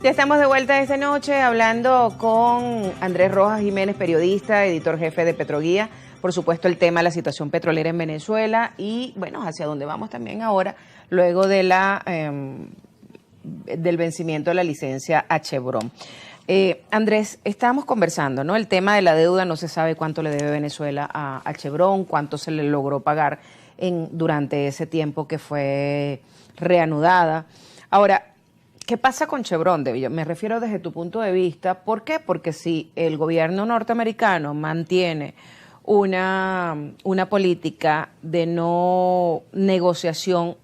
Ya estamos de vuelta esta noche hablando con Andrés Rojas Jiménez, periodista, editor jefe de Petroguía. Por supuesto, el tema de la situación petrolera en Venezuela y, bueno, hacia dónde vamos también ahora, luego de del vencimiento de la licencia a Chevron. Andrés, estábamos conversando, ¿no? El tema de la deuda, no se sabe cuánto le debe Venezuela a Chevron, cuánto se le logró pagar durante ese tiempo que fue reanudada. Ahora, ¿qué pasa con Chevron? Me refiero desde tu punto de vista. ¿Por qué? Porque si el gobierno norteamericano mantiene una política de no negociación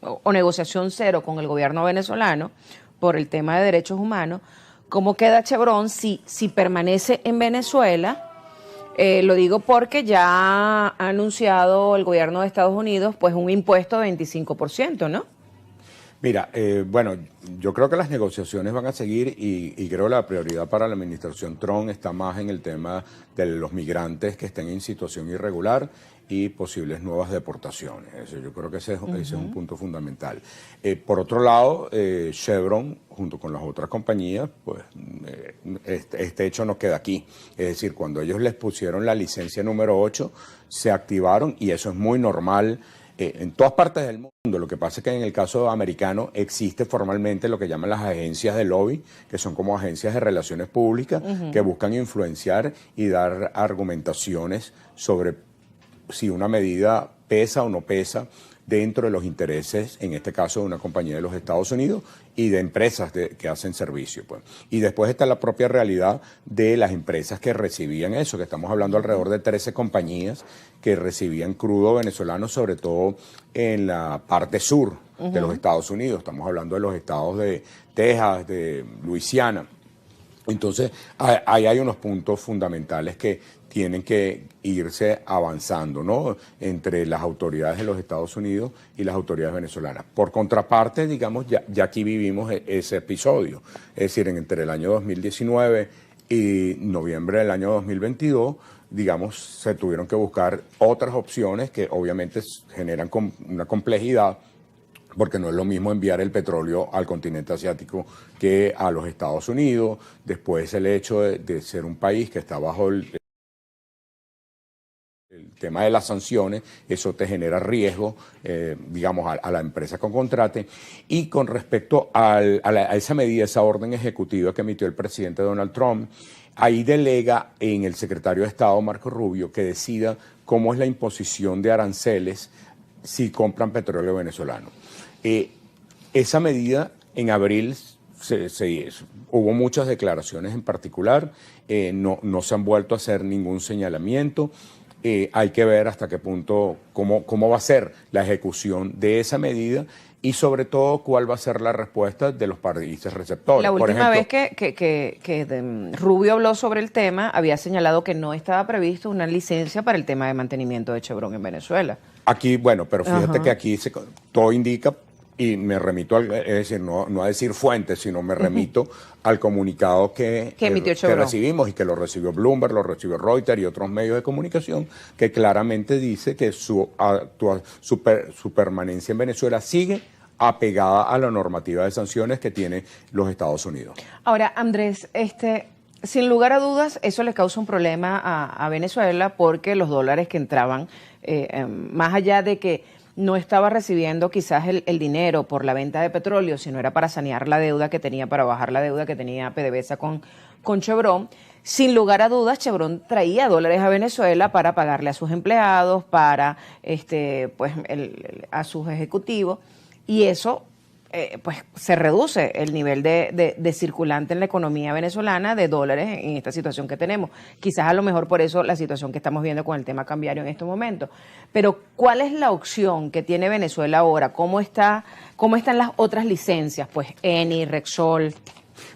o negociación cero con el gobierno venezolano por el tema de derechos humanos, ¿cómo queda Chevron si permanece en Venezuela? Lo digo porque ya ha anunciado el gobierno de Estados Unidos pues un impuesto de 25%, ¿no? Mira, bueno, yo creo que las negociaciones van a seguir y creo que la prioridad para la administración Trump está más en el tema de los migrantes que estén en situación irregular y posibles nuevas deportaciones. Yo creo que ese es un punto fundamental. Por otro lado, Chevron, junto con las otras compañías, pues este hecho no queda aquí. Es decir, cuando ellos les pusieron la licencia número 8, se activaron y eso es muy normal. En todas partes del mundo. Lo que pasa es que en el caso americano existe formalmente lo que llaman las agencias de lobby, que son como agencias de relaciones públicas que buscan influenciar y dar argumentaciones sobre si una medida pesa o no pesa dentro de los intereses, en este caso de una compañía de los Estados Unidos y de empresas que hacen servicio. Pues. Y después está la propia realidad de las empresas que recibían eso, que estamos hablando alrededor de 13 compañías que recibían crudo venezolano, sobre todo en la parte sur de los Estados Unidos. Estamos hablando de los estados de Texas, de Luisiana. Entonces, ahí hay unos puntos fundamentales que tienen que irse avanzando, ¿no? Entre las autoridades de los Estados Unidos y las autoridades venezolanas. Por contraparte, digamos, ya aquí vivimos ese episodio. Es decir, entre el año 2019 y noviembre del año 2022, digamos, se tuvieron que buscar otras opciones que obviamente generan una complejidad, porque no es lo mismo enviar el petróleo al continente asiático que a los Estados Unidos. Después el hecho de ser un país que está bajo el tema de las sanciones, eso te genera riesgo, digamos, a la empresa con contrate. Y con respecto a esa medida, esa orden ejecutiva que emitió el presidente Donald Trump, ahí delega en el secretario de Estado, Marco Rubio, que decida cómo es la imposición de aranceles si compran petróleo venezolano. Esa medida en abril hubo muchas declaraciones en particular, no se han vuelto a hacer ningún señalamiento. Hay que ver hasta qué punto, cómo va a ser la ejecución de esa medida y sobre todo cuál va a ser la respuesta de los países receptores. La última vez que Rubio habló sobre el tema, había señalado que no estaba previsto una licencia para el tema de mantenimiento de Chevron en Venezuela. Aquí, bueno, pero fíjate que aquí todo indica, y me remito, es decir, no a decir fuentes, sino me remito al comunicado que recibimos y que lo recibió Bloomberg, lo recibió Reuters y otros medios de comunicación, que claramente dice que su permanencia en Venezuela sigue apegada a la normativa de sanciones que tiene los Estados Unidos. Ahora, Andrés, sin lugar a dudas, eso le causa un problema a Venezuela porque los dólares que entraban, más allá de que no estaba recibiendo quizás el dinero por la venta de petróleo, sino era para sanear la deuda que tenía, para bajar la deuda que tenía PDVSA con Chevron. Sin lugar a dudas, Chevron traía dólares a Venezuela para pagarle a sus empleados, para a sus ejecutivos, y eso pues se reduce el nivel de circulante en la economía venezolana de dólares en esta situación que tenemos. Quizás a lo mejor por eso la situación que estamos viendo con el tema cambiario en estos momentos. Pero ¿cuál es la opción que tiene Venezuela ahora? ¿Cómo están las otras licencias? Pues Eni, Repsol.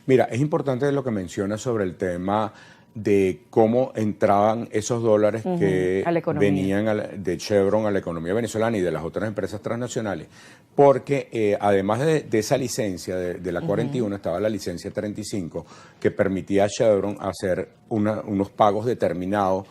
Mira, es importante lo que mencionas sobre el tema de cómo entraban esos dólares que venían de Chevron a la economía venezolana y de las otras empresas transnacionales, porque además de esa licencia de la 41 estaba la licencia 35 que permitía a Chevron hacer unos pagos determinados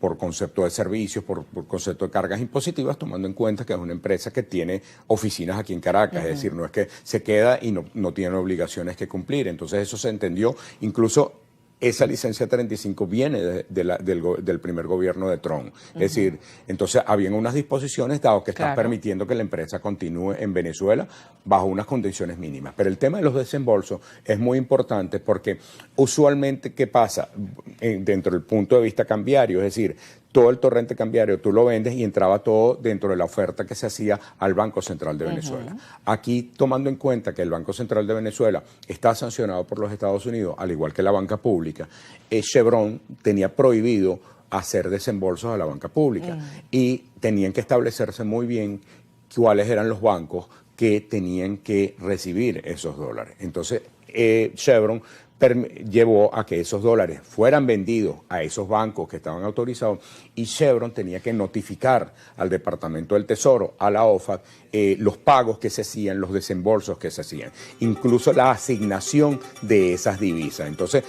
por concepto de servicios, por concepto de cargas impositivas, tomando en cuenta que es una empresa que tiene oficinas aquí en Caracas, es decir, no es que se queda y no tiene obligaciones que cumplir. Entonces eso se entendió, incluso esa licencia 35 viene del primer gobierno de Trump. Es decir, entonces habían unas disposiciones, dado que están permitiendo que la empresa continúe en Venezuela bajo unas condiciones mínimas. Pero el tema de los desembolsos es muy importante porque usualmente, ¿qué pasa? Dentro del punto de vista cambiario, es decir, todo el torrente cambiario tú lo vendes y entraba todo dentro de la oferta que se hacía al Banco Central de Venezuela. Aquí, tomando en cuenta que el Banco Central de Venezuela está sancionado por los Estados Unidos, al igual que la banca pública, Chevron tenía prohibido hacer desembolsos a la banca pública y tenían que establecerse muy bien cuáles eran los bancos que tenían que recibir esos dólares. Entonces, Chevron llevó a que esos dólares fueran vendidos a esos bancos que estaban autorizados y Chevron tenía que notificar al Departamento del Tesoro, a la OFAC, los pagos que se hacían, los desembolsos que se hacían, incluso la asignación de esas divisas. Entonces,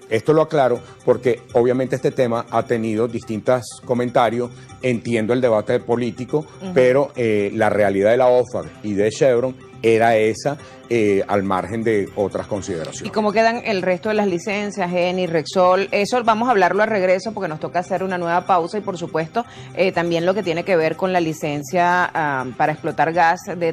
esto lo aclaro porque obviamente este tema ha tenido distintos comentarios, entiendo el debate político, pero la realidad de la OFAC y de Chevron era esa, al margen de otras consideraciones. ¿Y cómo quedan el resto de las licencias, Eni, Rexol? Eso vamos a hablarlo al regreso porque nos toca hacer una nueva pausa y por supuesto también lo que tiene que ver con la licencia para explotar gas de